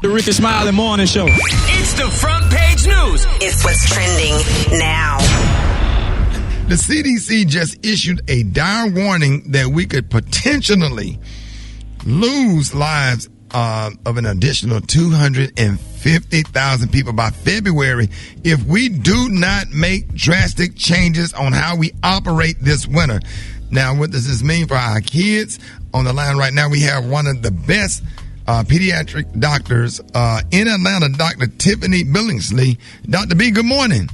The Rickey Smiley Morning Show. It's the front page news. It's what's trending now. The CDC just issued a dire warning that we could potentially lose lives of an additional 250,000 people by February if we do not make drastic changes on how we operate this winter. Now, what does this mean for our kids? On the line right now, we have one of the best pediatric doctors in Atlanta, Dr. Tiffany Billingsley. Dr. B, good morning.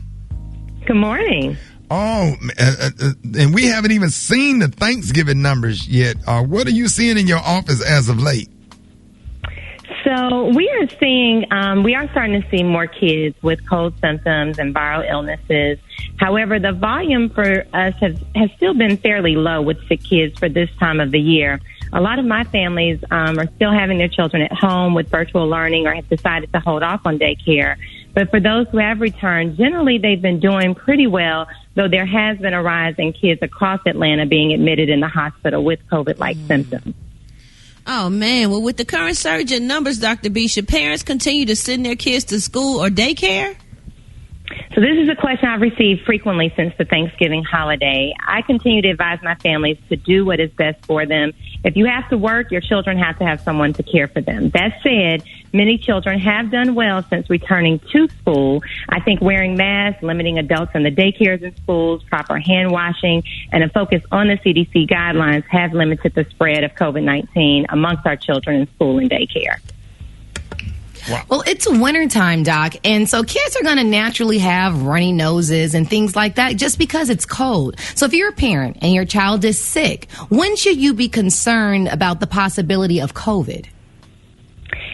Good morning. Oh, and we haven't even seen the Thanksgiving numbers yet. What are you seeing in your office as of late? So we are starting to see more kids with cold symptoms and viral illnesses. However, the volume for us has still been fairly low with sick kids for this time of the year. A lot of my families are still having their children at home with virtual learning or have decided to hold off on daycare. But for those who have returned, generally they've been doing pretty well, though there has been a rise in kids across Atlanta being admitted in the hospital with COVID-like symptoms. Oh, man. Well, with the current surge in numbers, Dr. B, should parents continue to send their kids to school or daycare? So this is a question I've received frequently since the Thanksgiving holiday. I continue to advise my families to do what is best for them. If you have to work, your children have to have someone to care for them. That said, many children have done well since returning to school. I think wearing masks, limiting adults in the daycares and schools, proper hand washing, and a focus on the CDC guidelines have limited the spread of COVID-19 amongst our children in school and daycare. Wow. Well, it's wintertime, Doc, and so kids are going to naturally have runny noses and things like that just because it's cold. So if you're a parent and your child is sick, when should you be concerned about the possibility of COVID?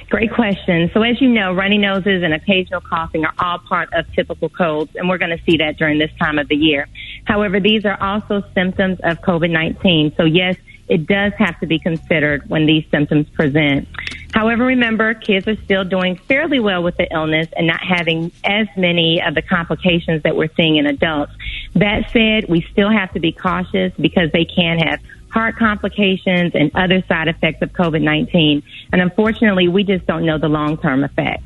Great question. So as you know, runny noses and occasional coughing are all part of typical colds, and we're going to see that during this time of the year. However, these are also symptoms of COVID-19. So yes, it does have to be considered when these symptoms present. However, remember, kids are still doing fairly well with the illness and not having as many of the complications that we're seeing in adults. That said, we still have to be cautious because they can have heart complications and other side effects of COVID-19. And unfortunately, we just don't know the long-term effects.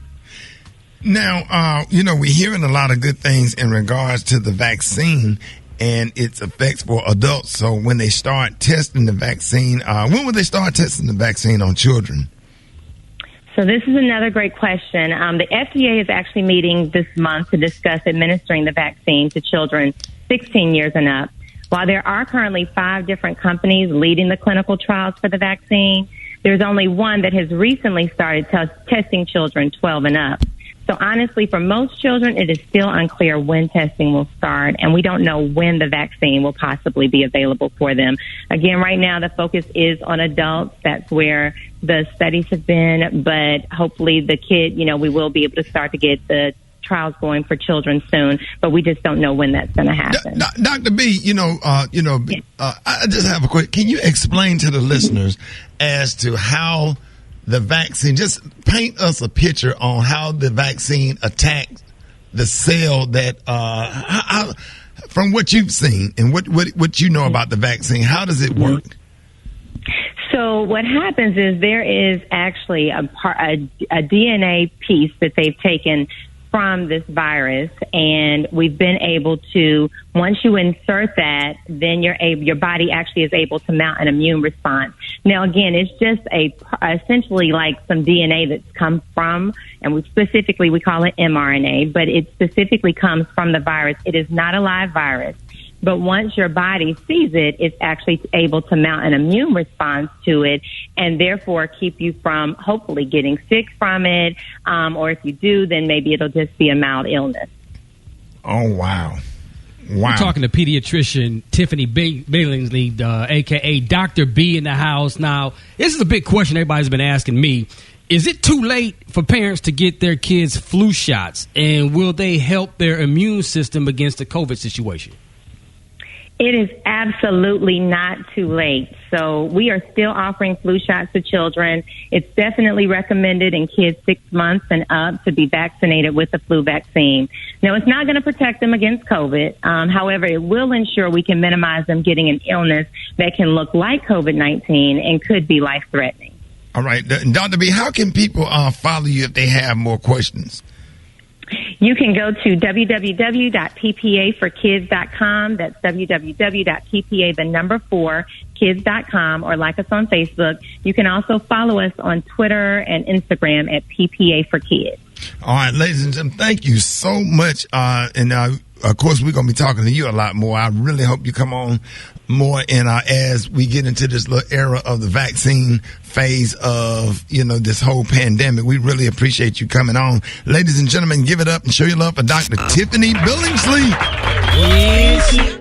Now, we're hearing a lot of good things in regards to the vaccine and its effects for adults. So when they start testing the vaccine, when will they start testing the vaccine on children? So this is another great question. The FDA is actually meeting this month to discuss administering the vaccine to children 16 years and up. While there are currently 5 different companies leading the clinical trials for the vaccine, there's only one that has recently started testing children 12 and up. So honestly, for most children, it is still unclear when testing will start, and we don't know when the vaccine will possibly be available for them. Again, right now, the focus is on adults. That's where the studies have been, but hopefully the kid, we will be able to start to get the trials going for children soon, but we just don't know when that's going to happen. Dr. B, I just have a question. Can you explain to the listeners as to how the vaccine, just paint us a picture on how the vaccine attacks the cell that, from what you've seen and what you know about the vaccine, how does it work? So what happens is there is actually a DNA piece that they've taken from this virus, and we've been able to, once you insert that, then your body actually is able to mount an immune response. Now, again, it's just essentially like some DNA that's come from, and we call it mRNA, but it specifically comes from the virus. It is not a live virus. But once your body sees it, it's actually able to mount an immune response to it and therefore keep you from hopefully getting sick from it. Or if you do, then maybe it'll just be a mild illness. Oh, wow. We're talking to pediatrician Tiffany Billingsley, a.k.a. Dr. B in the house. Now, this is a big question everybody's been asking me. Is it too late for parents to get their kids flu shots? And will they help their immune system against the COVID situation? It is absolutely not too late. So we are still offering flu shots to children. It's definitely recommended in kids 6 months and up to be vaccinated with the flu vaccine. Now, it's not going to protect them against COVID. However, it will ensure we can minimize them getting an illness that can look like COVID-19 and could be life-threatening. All right. Dr. B, how can people follow you if they have more questions? You can go to www.ppaforkids.com. That's www.ppa4kids.com, or like us on Facebook. You can also follow us on Twitter and Instagram at PPA for Kids. All right, ladies and gentlemen, thank you so much. Of course, we're going to be talking to you a lot more. I really hope you come on more as we get into this little era of the vaccine phase of, this whole pandemic. We really appreciate you coming on. Ladies and gentlemen, give it up and show your love for Dr. Tiffany Billingsley. Yes.